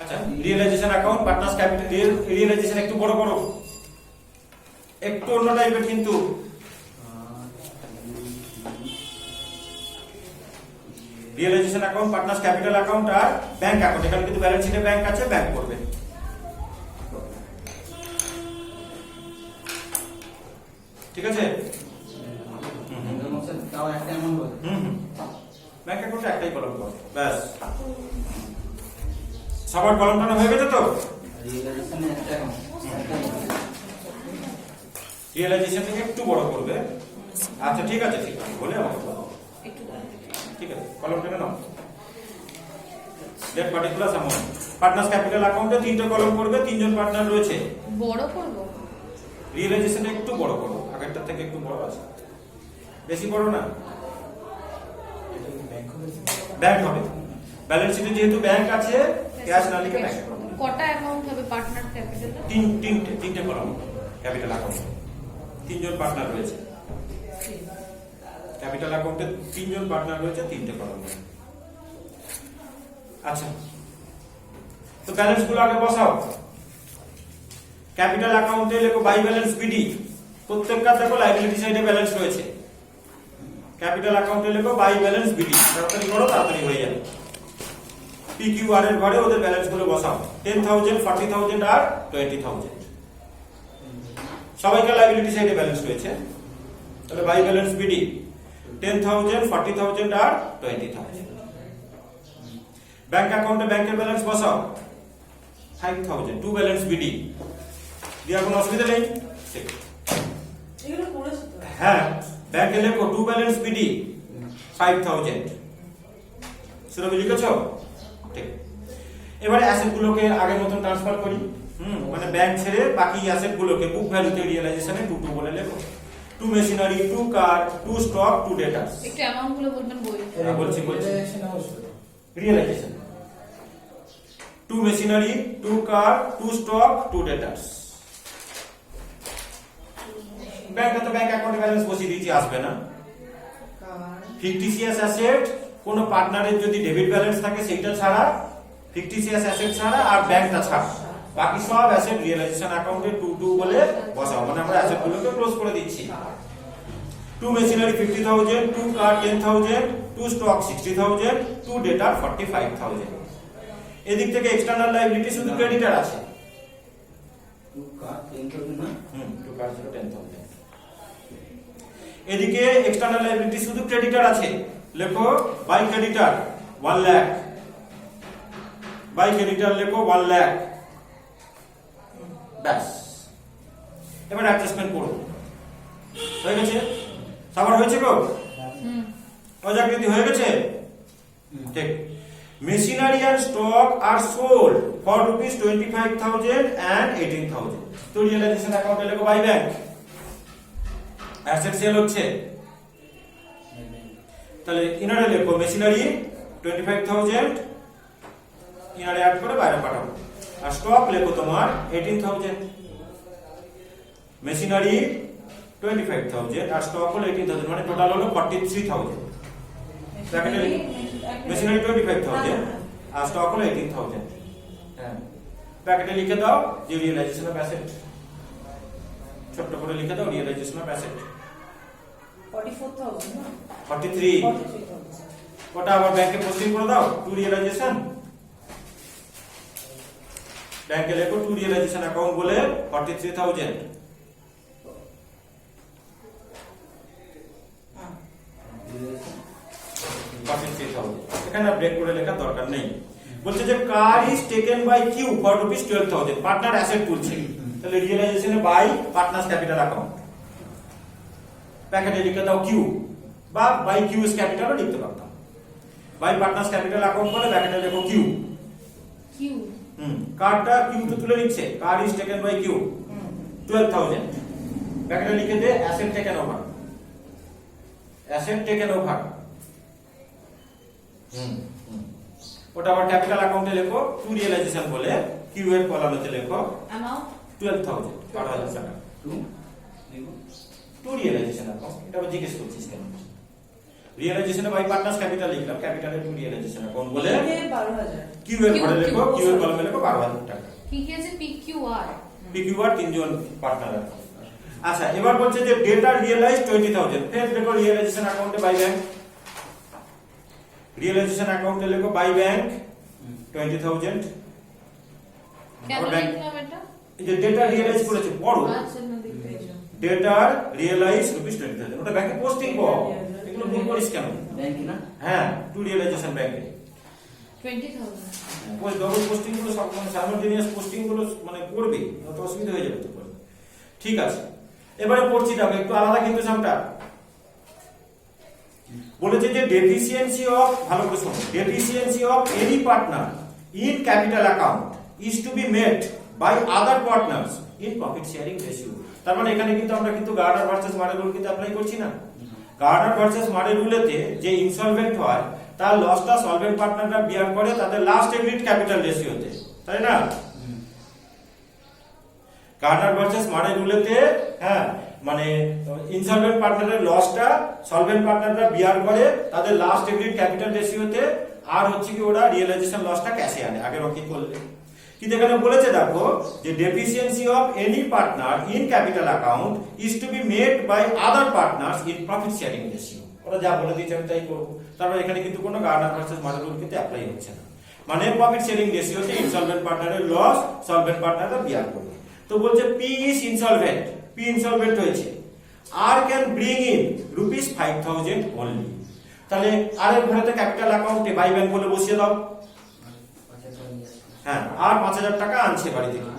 আচ্ছা, realisation account partners capital realisation একটু বড় বড়, একটু অন্য টাইপের কিন্তু realisation account partners capital account আর ব্যাংক অ্যাকাউন্ট। এখানে কিন্তু ব্যালেন্স শিটে ব্যাংক আছে, ব্যাংক করবে। ঠিক আছে, তাও একটা এমন বল ব্যাংক অ্যাকাউন্টে একটাই কলম করো, ব্যাস। সবার কলম টানা হয়ে গেছে তো? রিয়েলাইজেশনে একটা রিয়েলাইজেশন থেকে একটু বড় করবে। আচ্ছা ঠিক আছে, ঠিক আছে, বলে আমাকে বলো। ঠিক আছে, কলম টেনে নাও। Date particular amount partners capital অ্যাকাউন্টে তিনটে কলম করবে, তিনজন পার্টনার রয়েছে। বড় করব, রিয়েলাইজেশন একটু বড় করো, আগেরটার থেকে একটু বড় আছে, বেশি বড় না। ব্যাংক হবে, ব্যালেন্স শিটে যেহেতু ব্যাংক আছে, ক্যাশ না লিখে ব্যাংক করবে। কটা অ্যামাউন্ট হবে পার্টনার ক্যাপিটাল? তিনটে কলম ক্যাপিটাল অ্যাকাউন্টে, তিনজন পার্টনার রয়েছে। ক্যাপিটাল অ্যাকাউন্টে তিনজন পার্টনার রয়েছে, তিনটে কলম। আচ্ছা, তো ব্যালেন্স গুলো আগে বসাও। ক্যাপিটাল অ্যাকাউন্টে লেখো বাই ব্যালেন্স বিডি, প্রত্যেকটা দেখো লায়াবিলিটি সাইডে ব্যালেন্স রয়েছে। ক্যাপিটাল অ্যাকাউন্টে লেখো বাই ব্যালেন্স বিডি, তাড়াতাড়ি করো, তাড়াতাড়ি হয়ে যাবে। পিকিউআর এর ঘরে ওদের ব্যালেন্স গুলো বসাও, 10,000, 40,000 আর 20,000। সবাইকে লায়াবিলিটি সাইডে ব্যালেন্স রয়েছে, তাহলে বাই ব্যালেন্স বিডি 10,000, 40,000 আর 20,000। ব্যাংক অ্যাকাউন্টে ব্যাংকের ব্যালেন্স বসাও 5,000, টু ব্যালেন্স বিডি। দিয়া কোনো অসুবিধা নেই? হ্যাঁ, ব্যাংকে লেখো টু ব্যালেন্স বিডি 5,000। সেরকম লিখেছো? ঠিক। এবারে অ্যাসেট গুলোকে আগের মতন ট্রান্সফার করি। মানে ব্যাংক ছেড়ে বাকি অ্যাসেট গুলোকে বুক ভ্যালুতে রিয়েলাইজেশনে 2 বলে লেখো। টু মেশিনারি, টু কার, টু স্টক, টু ডেটাস। একটু অ্যামাউন্ট গুলো বলবেন বই। বলছি রিয়েলাইজেশন। টু মেশিনারি, টু কার, টু স্টক, টু ডেটাস। ব্যাংকে তো ব্যাংক অ্যাকাউন্টে ব্যালেন্স বসিয়ে দিয়েছি, আসবে না। ফিকটিসিয়াস অ্যাসেট কোন পার্টনারের যদি ডেবিট ব্যালেন্স থাকে সেইটা ছাড়া, ফিকটিসিয়াস অ্যাসেট ছাড়া আর ব্যাংকটা ছাড়া বাকি সব অ্যাসেট রিয়েলাইজেশন অ্যাকাউন্টে 2 বলে বসাও। মানে আমরা অ্যাসেট গুলোকে ক্লোজ করে দিচ্ছি। টু মেশিনারি 50,000, টু কার 10,000, টু স্টক 60,000, টু ডেটা 45,000। এদিক থেকে এক্সটার্নাল লায়াবিলিটি শুধু ক্রেডিটার আছে। টু কার 10,000 না? টু কার 10,000। এদিকে এক্সটার্নাল লায়াবিলিটি শুধু ক্রেডিটার আছে, লেখো by creditor 1 lakh. By creditor লেখো 1 লাখ। ব্যাস, এবার অ্যাডজাস্টমেন্ট করো। হয়ে গেছে? সবার হয়েছে গো? প্রজাকৃতি হয়ে গেছে? ঠিক। Machinery and stock are sold for rupees 25,000 and 18,000. তো রিয়েলাইজেশন অ্যাকাউন্টে লেখো বাই ব্যাংক। অ্যাসেট সেল হচ্ছে, তাহলে ইনারে লেখো মেশিনারি 25,000, ইনারে অ্যাড করে বাইরে পাঠাবো। আর স্টক লেখো তোমার 18,000। মেশিনারি 25,000 আর স্টক হলো 18,000, মানে টোটাল হলো 43,000। ব্র্যাকেটে মেশিনারি 25,000 আর স্টক হলো 18,000। হ্যাঁ, ব্র্যাকেটে লিখে দাও যে রিয়েলাইজেশন অফ অ্যাসেট, ছোট করে লিখে দাও রিয়েলাইজেশন অফ অ্যাসেট 44,000 না? 43। 43,000 ওটা আবার ব্যাংকে পোস্টিং করে দাও, টু রিয়েলাইজেশন। ব্যাংকে লেখো টু রিয়েলাইজেশন অ্যাকাউন্ট বলে 43,000। এখানে ব্রেক করে লেখার দরকার নেই। বলছে যে car is taken by Q for rupees 12,000। Partner asset তুলছে, তাহলে রিয়েলাইজেশনে বাই পার্টনার্স ক্যাপিটাল অ্যাকাউন্ট। প্যাকেটে লিখে দাও কিউ, বা বাই কিউ ইজ ক্যাপিটালও লিখতে পারতাম। বাই পার্টনার্স ক্যাপিটাল অ্যাকাউন্ট করে প্যাকেটে লেখো কিউ। কিউ কারটা কিউ তো তুলে নিচ্ছে, car is taken by Q 12,000। প্যাকেটে লিখে দে asset taken over, asset taken over. ওটা আবার ক্যাপিটাল অ্যাকাউন্টে লেখো টু রিয়েলাইজেশন বলে, কিউ এর কলামেতে লেখো অ্যামাউন্ট 12,000, 12,000 টাকা। টু টু রিয়েলাইজেশন অ্যাকাউন্ট, এটা আবার জিজ্ঞেস করছিস কেন? রিয়েলাইজেশন বাই পার্টনার্স ক্যাপিটাল লিখলাম, ক্যাপিটালে টু রিয়েলাইজেশন অ্যাকাউন্ট বলে 12,000 কিউ এর ঘরে লিখবো, কিউ এর কলমে লিখবো 12,000 টাকা। কি কি আছে PQR পিকিউআর তিনজন পার্টনার আছে। আচ্ছা এবার বলছে যে ডেটা রিয়েলাইজ 20,000, ফের দেখো রিয়েলাইজেশন অ্যাকাউন্টে বাই ব্যাংক, রিয়েলাইজেশন অ্যাকাউন্টে লিখো বাই ব্যাংক 20,000। কেন আবার bank- লিখলাম এটা? এই যে ডেটা রিয়েলাইজ করেছে বড়, আচ্ছা না দেখতে ডেটার রিয়েলাইজ রুপিস 20,000, ওটা ব্যাংকে পোস্টিং কর, এগুলো ভুল করিস কেন? ব্যাংক না হ্যাঁ টু রিয়েলাইজেশন ব্যাংকে 20,000 ওই ডবল পোস্টিং গুলো সব মানে সাইমultaneous পোস্টিং গুলো মানে করবে, অত অসুবিধা হয়ে যাবে তো পরে। ঠিক আছে এবারে পড়ছি দেখো একটু আলাদা কিন্তু সামটা বলেছে যে ডেফিসিয়েন্সি অফ, ভালো করে শোনো, deficiency of any partner in capital account is to be met by other partners in profit sharing ratio. তার মানে এখানে কিন্তু আমরা কিন্তু গার্ডার ভার্সেস মারে রুল কিন্তু অ্যাপ্লাই করছি না। গার্ডার ভার্সেস মারে রুলেতে যে ইনসলভেন্ট হয় তার লসটা সলভেন্ট পার্টনাররা বিয়ার করে তাদের লাস্ট এগ্রিড ক্যাপিটাল রেশিওতে, তাই না? গার্ডার ভার্সেস মারে রুলেতে হ্যাঁ মানে ইনসলভেন্ট পার্টনারের লসটা সলভেন্ট পার্টনাররা বিয়ার করে তাদের লাস্ট এগ্রিড ক্যাপিটাল রেশিওতে, আর হচ্ছে কি ওরা রিয়েলাইজেশন লসটা ক্যাশে আনে আগের রকম করলে। কিন্তু এখানে বলেছে দেখো যে deficiency of any partner in capital account is to be made by other partners in profit sharing ratio. ওরা যা বলে দিয়েছে আমি তাই করবো। তারপর এখানে কিন্তু কোনো গার্ডার ভার্সেস মাদার রুল কিন্তু অ্যাপ্লাই হচ্ছে না, মানে প্রফিট শেয়ারিং রেশিওতে ইনসলভেন্ট পার্টনারের লস সলভেন্ট পার্টনাররা বিয়ার করবে। তো বলছে P is insolvent, P insolvent হয়েছে, R can bring in rupees 5,000 only. তাহলে আর এর ঘরেতে ক্যাপিটাল অ্যাকাউন্টে বাই ব্যাংক বলে বসিয়ে দাও, হ্যাঁ আর 5,000 টাকা আনছে বাড়ি থেকে,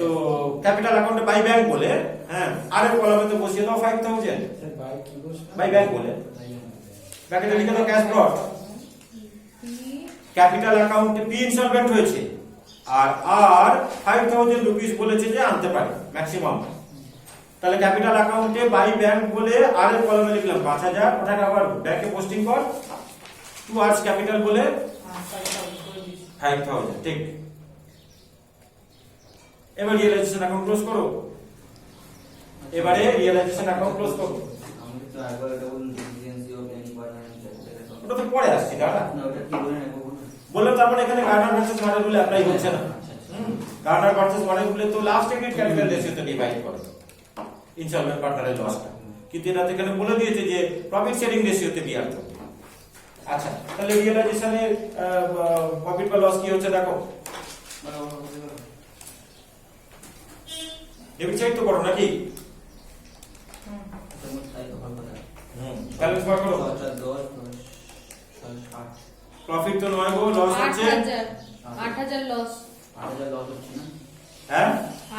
তো ক্যাপিটাল অ্যাকাউন্টে বাই ব্যাংক বলে হ্যাঁ আর এর কলামে তো বসিয়ে দাও 5,000 বাই ব্যাংক বলে, ব্র্যাকেটে লিখে দাও ক্যাশ ব্রট। ক্যাপিটাল অ্যাকাউন্টে পি ইনসলভেন্ট হয়েছে আর 5,000 রুপিস বলেছে যে আনতে পারে ম্যাক্সিমাম। তাহলে ক্যাপিটাল অ্যাকাউন্টে বাই ব্যাংক বলে আর এর কলামে লিখলাম 5,000, ওটাকে আবার ব্যাংকে পোস্টিং কর টু আর্স ক্যাপিটাল বলে 5,000, ঠিক। এবার রিয়েলাইজেশন অ্যাকাউন্ট ক্লোজ করো, এবারে রিয়েলাইজেশন অ্যাকাউন্ট ক্লোজ করো। আমি তো একবার এটা বলুন ডেফিসিয়েন্সি অফ এনি পার্টনার ওটা তো পরে আসছে দাদা, না ওটা কি বলেন একবার বলুন। বললাম তারপরে এখানে গার্ডার ভার্সেস মারে রুল অ্যাপ্লাই হচ্ছে না। গার্ডার ভার্সেস মারে রুলে তো লাস্ট এগ্রিড ক্যাপিটাল রেশিওতে ডিভাইড করে ইনসলভেন্ট পার্টনারের লসটা, কিন্তু এরা এখানে বলে দিয়েছে যে প্রফিট শেয়ারিং রেশিওতে বিয়ার করবে। আচ্ছা তাহলে রিয়েলাইজেশনের প্রফিট বা লস কি হচ্ছে দেখো, ডেবিট সাইড তো করো নাকি, ব্যালেন্স বার করো। 10 প্রফিট তো 9 গো, লস হচ্ছে 8,000 লস, 8,000 লস হচ্ছে না হ্যাঁ।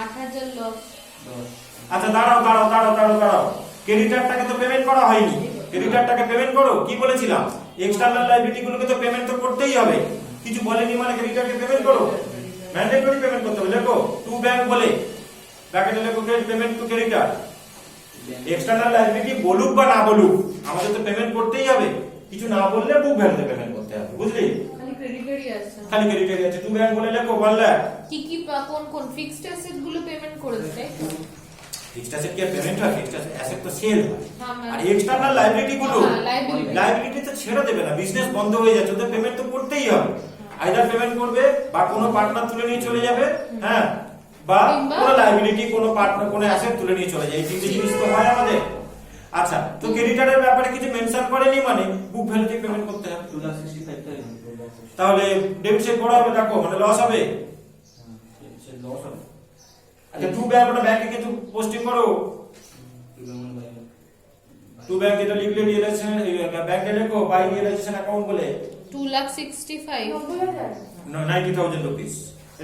8,000 লস। 10 আচ্ছা দাঁড়াও, ক্রেডিটারটাকে তো পেমেন্ট করা হয়নি, ক্রেডিটারটাকে পেমেন্ট করো। কি বলেছিলাম এক্সটার্নাল লায়াবিলিটি গুলোকে তো পেমেন্ট তো করতেই হবে, কিছু বলেনি মানে ক্রেডিটারকে পেমেন্ট করো, ম্যান্ডেটরি পেমেন্ট করতে হবে। লেখো টু ব্যাংক বলে ব্র্যাকেটে লেখো payment two creditor. External liability বলুক বা না বলুক আমাদের তো পেমেন্ট করতেই হবে, কিছু না বললে বুক ভ্যালুতে পেমেন্ট করতে হবে, বুঝলি? খালি ক্রেডিটারই আছে। খালি ক্রেডিটারই আছে, টু ব্যাংক বলে লেখো 1 লাখ। কি কি কোন ফিক্সড অ্যাসেট গুলো পেমেন্ট করেছে তাই তো? ফিক্সড অ্যাসেট কি পেমেন্ট হয়? ফিক্সড অ্যাসেট তো সেল হয়, হ্যাঁ, মানে- আর এক্সটার্নাল লায়াবিলিটি গুলো হ্যাঁ, liability। লায়াবিলিটি তো ছেড়ে দেবে না, বিজনেস বন্ধ হয়ে যাচ্ছে, ওদের পেমেন্ট তো করতেই হবে। আইদার পেমেন্ট করবে বা কোনো পার্টনার তুলে নিয়ে চলে যাবে, হ্যাঁ, বা কিংবা- কোনো লায়াবিলিটি কোনো পার্টনার কোনো অ্যাসেট তুলে নিয়ে চলে যায়, এই তিনটে জিনিস তো হয় আমাদের। আচ্ছা তো ক্রেডিটারের ব্যাপারে কিছু মেনশন করেনি মানে বুক ভ্যালুতে পেমেন্ট করতে হবে। 2,65,000 তাহলে ডেবিট সাইড বড় হবে দেখো, মানে লস হবে। লস হবে। আচ্ছা টু ব্যাংক ওটা ব্যাংকে কিছু পোস্টিং করো, টু ব্যাংক যেটা লিখলে রিয়েলাইজেশন ব্যাংকে লেখো বাই রিয়েলাইজেশন অ্যাকাউন্ট বলে 2,65,000 90,000 রুপিস।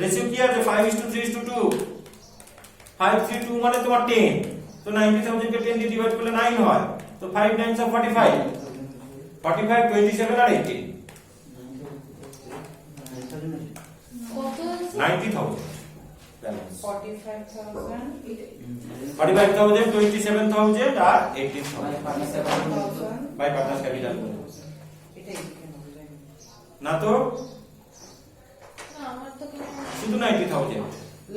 রেশিও কি আছে 5:3:2, 5:3:2 মানে তোমার 10, তো 90,000 কে 10 দিয়ে ডিভাইড করলে 9 হয়, তো 5 9 45, 45 27 আর 18 কত আছে? 90,000 ব্যালেন্স 45,000 45,000 27,000 আর 18,000 5,000 বাই পার্টনার্স ক্যাপিটাল এটাই কেন বললেন? না তো না, আমার তো কিছু শুধু 90,000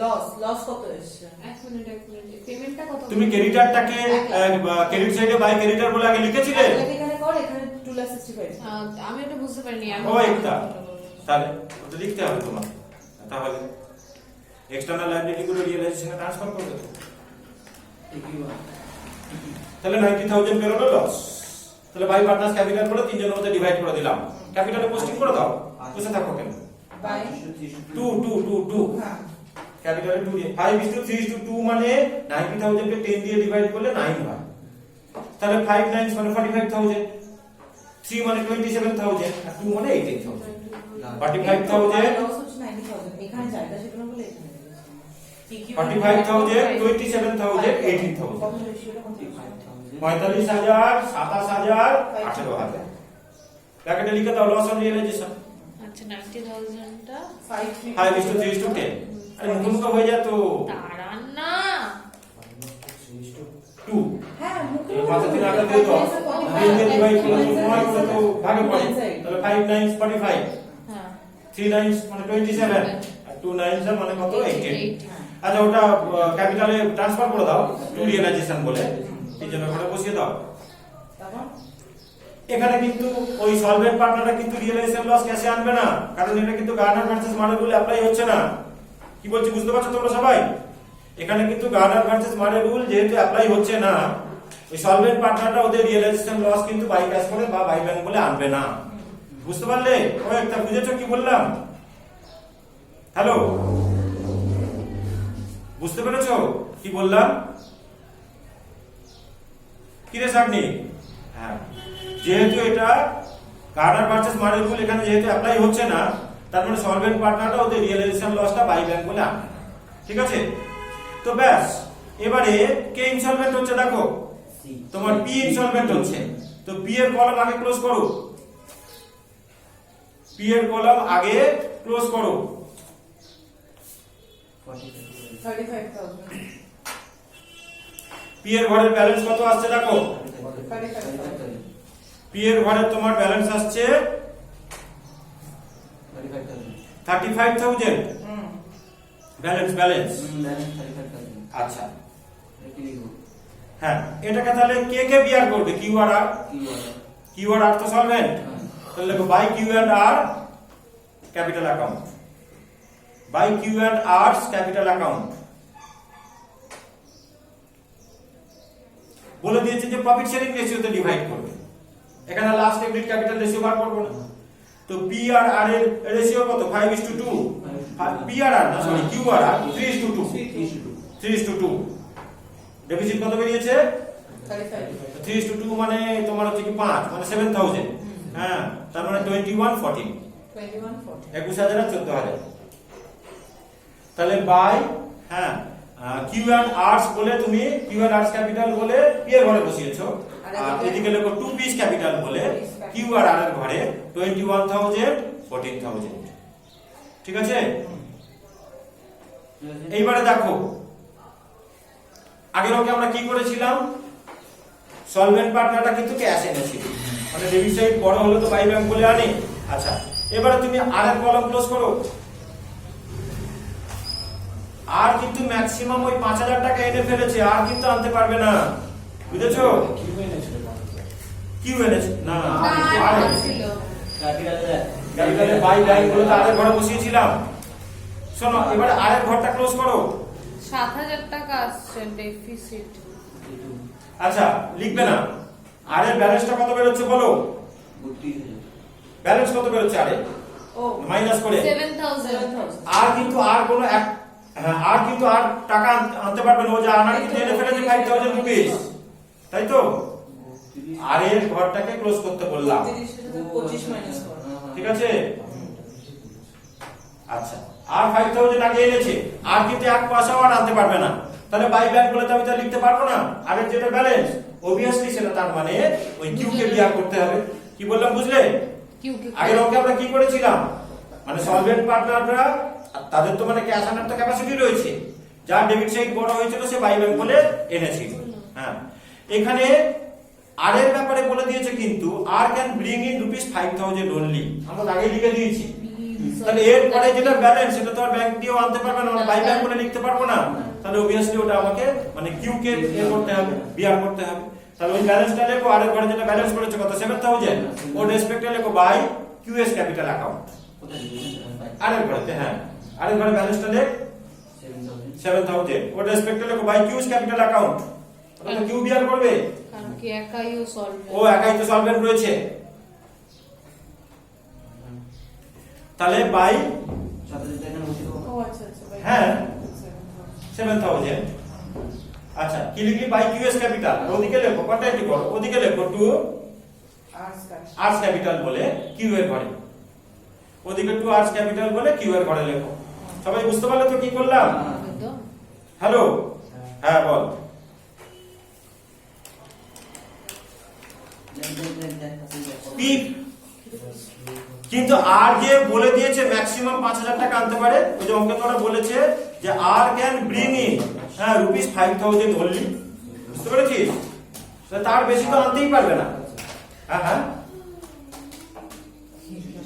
লস কত এসছে? এক মিনিট পেমেন্টটা কত? তুমি ক্রেডিটারটাকে ক্রেডিট সাইডে বাই ক্রেডিটার বলে আগে লিখেছিলে? এখানে কর, এখানে 2,65,000। আমি এটা বুঝতে পারিনি। আমি ও একটা তাহলে ওটা লিখতে হবে তোমার। তাহলে এক্সটার্নাল লায়াবিলিটি গুলো রিয়েলাইজেশনে ট্রান্সফার করবে তো। তাহলে 90,000 বেরোলো লস। তাহলে বাই পার্টনার্স ক্যাপিটাল করে তিনজনের মধ্যে ডিভাইড করে দিলাম। ক্যাপিটালে পোস্টিং করে দাও। বসে থাকো কেন? বাই 2 হ্যাঁ ক্যাপিটালে 2 দিয়ে 5:3:2 মানে 90,000 কে 10 দিয়ে ডিভাইড করলে 9 হয়। তাহলে 5 9 মানে 45,000, 3 মানে 27,000 আর 2 মানে 18,000। 45,000 লস হচ্ছে 90,000, এখানে জায়গা ছিল না বলে এখানে দিয়েছি। 45,000 27,000 18,000। কত রেশিওটা কত? 45,000 27,000 18,000। ব্র্যাকেটে লিখে দাও লস অন রিয়েলাইজেশন। আচ্ছা 90,000টা 5:3:10। আরে মুখ হয়ে যায় তো দাঁড়ান না। 2 হ্যাঁ মুখে এই মাথা থেকে আগে দিয়ে দাও। 3 দিয়ে ডিভাইড করলে তোমার করে তো ভাগে পড়ে। তাহলে 5 9 45, হ্যাঁ 3 9 মানে 27 আর 2 9 মানে কত 18। 18 আচ্ছা ওটা ক্যাপিটালে ট্রান্সফার করে দাও টু রিয়েলাইজেশন বলে তিনজনের ঘরে বসিয়ে দাও। তারপর এখানে কিন্তু ওই সলভেন্ট পার্টনাররা কিন্তু রিয়েলাইজেশন লস ক্যাশে আনবে না, কারণ এটা কিন্তু Garner versus Murray rule apply হচ্ছে না। কি বলছি বুঝতে পারছো তোমরা সবাই? এখানে কিন্তু গার্নার ভার্সেস মারে রুল যেহেতু অ্যাপ্লাই হচ্ছে না, ওই সলভেন্ট পার্টনাররা ওদের রিয়েলাইজেশন লস কিন্তু বাই ক্যাশ করে বা বাই ব্যাংক বলে আনবে না। বুঝতে পারলে? ও একটা বুঝেছো কি বললাম? হ্যালো, বুঝতে পেরেছো কি বললাম? কি রে সামনে? হ্যাঁ, যেহেতু এটা গার্নার ভার্সেস মারে রুল এখানে যেহেতু অ্যাপ্লাই হচ্ছে না, তার মানে সলভেন্ট পার্টনাররা ওদের রিয়েলাইজেশন লসটা বাই ব্যাংক বলে আনবে না। ঠিক আছে? তো ব্যাস, এবারে কে ইনসলভেন্ট হচ্ছে দেখো, তোমার পি ইনসলভেন্ট হচ্ছে। তো পি এর কলাম আগে ক্লোজ করো, পি এর কলাম আগে ক্লোজ করো। 35,000 পি এর ঘরের ব্যালেন্স কত আসছে দেখো, 35,000 পি এর ঘরে তোমার ব্যালেন্স আসছে 35,000 হুম ব্যালেন্স। আচ্ছা হ্যাঁ, এটাকে তাহলে কে কে বিয়ার করবে? কিউ আর আর। কিউ আর আর তো সলভেন্ট, তাহলে দেখো by Q and R capital account, by Q and R capital account. বলে দিয়েছে যে প্রফিট শেয়ারিং রেশিওতে ডিভাইড করবে। এখানে লাস্ট এক্সিট ক্যাপিটাল রেশিও বার করব না। তো পি আর আর এর রেশিও কত? 5:2। পি আর আর না সরি কিউ আর আর 3:2। 3:2। ডেফিসিট কত বেরিয়েছে? 3:2 মানে তোমার হচ্ছে কি 5 মানে 7,000। হ্যাঁ, তার মানে 2140, 21,000 আর 14,000। তাহলে বাই হ্যাঁ কিউ এন্ড আর্স বলে তুমি কিউ এন্ড আর্স ক্যাপিটাল বলে পি এর ঘরে বসিয়েছো, আর এদিকে লেখো টু পিস ক্যাপিটাল বলে কিউ আর আর এর ঘরে 21,000 14,000। ঠিক আছে? এইবারে দেখো আগের অঙ্কে আমরা কি করেছিলাম, সলভেন্ট পার্টনারটা কিন্তু ক্যাশ এনেছিল, মানে ডেবিট সাইড বড় হলে তো বাই ব্যাংক বলে আনে। আচ্ছা এবারে তুমি আর এর কলাম ক্লোজ করো। আর কিন্তু ম্যাক্সিমাম ওই 5,000 টাকা এনে ফেলেছে, আর কিন্তু আনতে পারবে না। বুঝেছো? কিউ এনেছে না, আর ছিল ক্যাপিটালে বাই ব্যাংক বলে তো আর এর ঘরে বসিয়েছিলাম। শোনো এবারে আর এর ঘরটা ক্লোজ করো। 7,000 টাকা আসছে ডেফিসিট। আচ্ছা লিখবে না, আর এর ব্যালেন্সটা কত বেরোচ্ছে বলো? 32,000। ব্যালেন্স কত বেরোচ্ছে আরে ও মাইনাস করে? 7,000 আর কিন্তু আর কোনো হ্যাঁ আর কিন্তু আর টাকা আনতে পারবে না, ও যা আনার কিন্তু এনে ফেলেছে 5,000 রুপিস, তাই তো? আর এর ঘরটাকে ক্লোজ করতে বললাম। 25 মাইনাস কর। ঠিক আছে? আচ্ছা আর 5,000 আগে এনেছে, আর কিন্তু এক পয়সাও আর আনতে পারবে না। তাহলে বাই ব্যাংক বলে তো আমি তা লিখতে পারবো না। আর এর যেটা ব্যালেন্স অবভিয়াসলি সেটা তার মানে ওই কিউ কে বিয়ার করতে হবে। কি বললাম বুঝলে? আগের অঙ্কে আমরা কি করেছিলাম, মানে সলভেন্ট পার্টনাররা তাদের তো মানে ক্যাশ আনার তো ক্যাপাসিটি রয়েছে, যার ডেবিট সাইড বড় হয়েছিল সে বাই ব্যাংক বলে এনেছিল। হ্যাঁ, এখানে আর এর ব্যাপারে বলে দিয়েছে কিন্তু R can bring in rupees 5,000 only, আমরা আগেই লিখে দিয়েছি। তাহলে এর পরে যেটা ব্যালেন্স সেটা তো আর ব্যাংক দিয়েও আনতে পারবে না, বাই ব্যাংক বলে লিখতে পারবো না। তাহলে অবভিয়াসলি ওটা আমাকে মানে কিউ কে এ করতে হবে, বিয়ার করতে হবে। তাহলে ওই ব্যালেন্সটা লেখো, আর এর ঘরে যেটা ব্যালেন্স করেছে কত 7000, ওর রেসপেক্টে লেখো বাই কিউএস ক্যাপিটাল অ্যাকাউন্ট। কোথায় লিখেছেন? আর এর ঘরে, হ্যাঁ আর এর ঘরে ব্যালেন্সটা লেখ 7000, ওর রেসপেক্টে লেখো বাই কিউএস ক্যাপিটাল অ্যাকাউন্ট। ওটা তো কিউ বিয়ার করবে, কারণ কি একাইও সলভ ও একাই তো সলভেন্ট রয়েছে। তাহলে বাই 7000 টাকা বসে দেবো। ও আচ্ছা আচ্ছা ভাই। হ্যাঁ। 7000। আচ্ছা কি লিখলি বাই কিউএস ক্যাপিটাল, ওদিকে লেখো কন্টাক্ট করো, ওদিকে লেখো টু আর্টস কাট। আর্টস ক্যাপিটাল বলে কিউ এর ঘরে, ওদিকে টু আর্টস ক্যাপিটাল বলে কিউ এর ঘরে লেখো। সবাই বুঝতে পারলে তো কি করলাম? একদম। হ্যালো, হ্যাঁ বল। পি কিন্তু আর যে বলে দিয়েছে ম্যাক্সিমাম 5000 টাকা আনতে পারে, ওই যে অঙ্কে তোরা বলেছে যে আর ক্যান ব্রিং ইন হ্যাঁ রুপিস 5000 অনলি, বুঝতে পেরেছিস? তার বেশি তো আনতেই পারবে না। হ্যাঁ হ্যাঁ,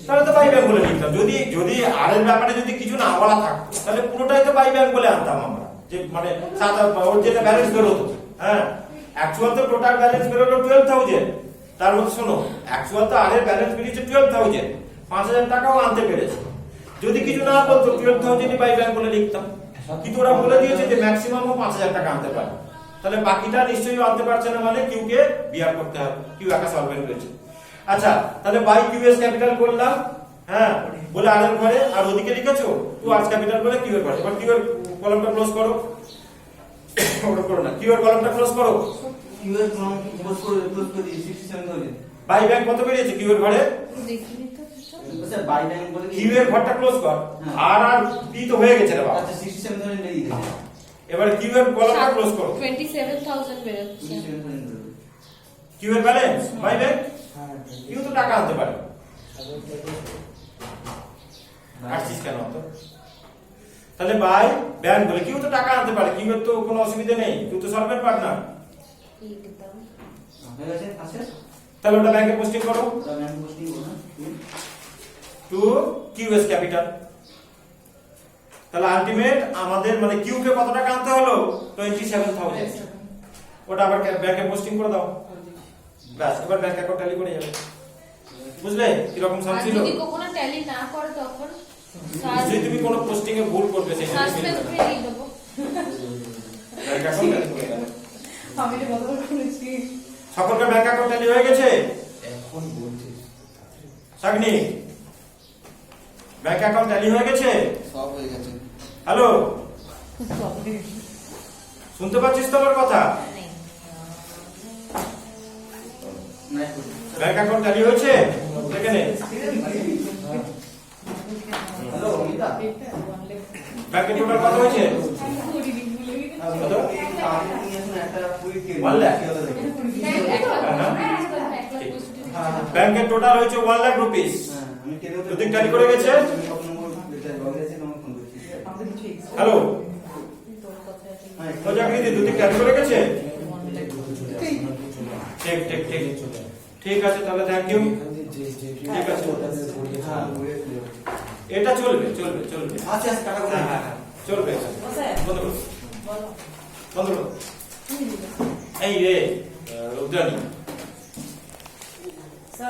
তাহলে তো বাই ব্যাংক বলে লিখতাম। যদি যদি আর এর ব্যাপারে যদি কিছু না বলা থাকতো তাহলে পুরোটাই তো বাই ব্যাংক বলে আনতাম আমরা, যে মানে ওর যেটা ব্যালেন্স বেরোতো। হ্যাঁ অ্যাকচুয়াল তো টোটাল ব্যালেন্স বেরোলো 12000, তার মধ্যে শোনো অ্যাকচুয়াল তো আর এর ব্যালেন্স বেরিয়েছে 12000, 5000 টাকাও আনতে পেরেছে। যদি কিছু না বলতো 12000 বাই ব্যাংক বলে লিখতাম, কিন্তু ওরা বলে দিয়েছে যে ম্যাক্সিমামও 5000 টাকা আনতে পারে। তাহলে বাকিটা নিশ্চয়ই আনতে পারছে না, মানে কিউ কে বিয়ার করতে হবে, কিউ একা সলভেন্ট রয়েছে। আচ্ছা তাহলে বাই কিউএস ক্যাপিটাল করলাম, হ্যাঁ বলে আর এর ঘরে, আর ওদিকে লিখেছো টু আর্টস ক্যাপিটাল বলে কিউ এর ঘরে। এবার কিউ এর কলামটা ক্লোজ করো, ওটা করো না, কিউ এর কলামটা ক্লোজ করো। কিউএর ফর্ম ক্লোজ করে দিই 67,000। বাই ব্যাংক কত বেরিয়েছে কিউ এর ঘরে? দেখিনি তো কিছু। স্যার বাই ব্যাংক বলে কিউ এর ঘরটা ক্লোজ কর, আর আর পি তো হয়ে গেছে রে বাবা। আচ্ছা 67,000 লিখে দিন। এবার কিউ এর কলামটা ক্লোজ করো। 27000 বেরোচ্ছে। 67,000। কিউ এর ব্যালেন্স বাই ব্যাংক, কিউ তো টাকা আনতে পারে, আসছিস কেন তো? তাহলে বাই ব্যাংক বলে কিউ তো টাকা আনতে পারে, কিউ এর তো কোনো অসুবিধা নেই, কিউ তো সলভেন্ট পার্টনার। একদম। হয়ে গেছে আছে? তাহলে ওটা ব্যাংকে পোস্টিং করো ওটা ব্যাংক পোস্টিং করো না? To Q's capital. তাহলে আলটিমেট আমাদের মানে কিউ কে কত টাকা আনতে হলো? 27000। ওটা আবার ব্যাংকে পোস্টিং করে দাও, ব্যাস এবার ব্যাংক অ্যাকাউন্ট ট্যালি করে যাবে। বুঝলে কি রকম সাম আর ছিল? যদি কখনো ট্যালি না করে তখন যদি তুমি কোনো পোস্টিং এ ভুল করবে সেই সাসপেন্স ফেলে দেবো। ব্যাংক অ্যাকাউন্ট ট্যালি করে যাবে। আমি এটা কতবার শুনেছি। সকলকার ব্যাংক অ্যাকাউন্ট ট্যালি হয়ে গেছে? এখন বলছিস সাগনি ব্যাংক অ্যাকাউন্ট ট্যালি হয়ে গেছে? সব হয়ে গেছে। হ্যালো, শুনতে পাচ্ছিস তো আমার কথা? নাই করি। ব্যাংক অ্যাকাউন্ট ট্যালি হয়েছে এখানে? হ্যালো অমিতা। ব্যাংকের টোটাল কত হয়েছে? কত? আমি এখন একটা পুরি কে 1 লাখ। ব্যাংকের টোটাল হয়েছে 1 লাখ রুপিস। হ্যাঁ আমি কেন যদি ট্যালি করে গেছে? আমি কত নম্বর এটা লগে আছে তোমাকে ফোন করছি। হ্যালো, তো চাকরিতে দুদিক ট্যালি করে গেছে? ঠিক ঠিক ঠিক ঠিক আছে, তাহলে থ্যাংক ইউ। ঠিক আছে, হ্যাঁ এটা চলবে চলবে চলবে। আচ্ছা আচ্ছা টাকা করে হ্যাঁ হ্যাঁ হ্যাঁ, চলবে। বন্ধ করো, বন্ধ করো। এই রে রুদ্রানী,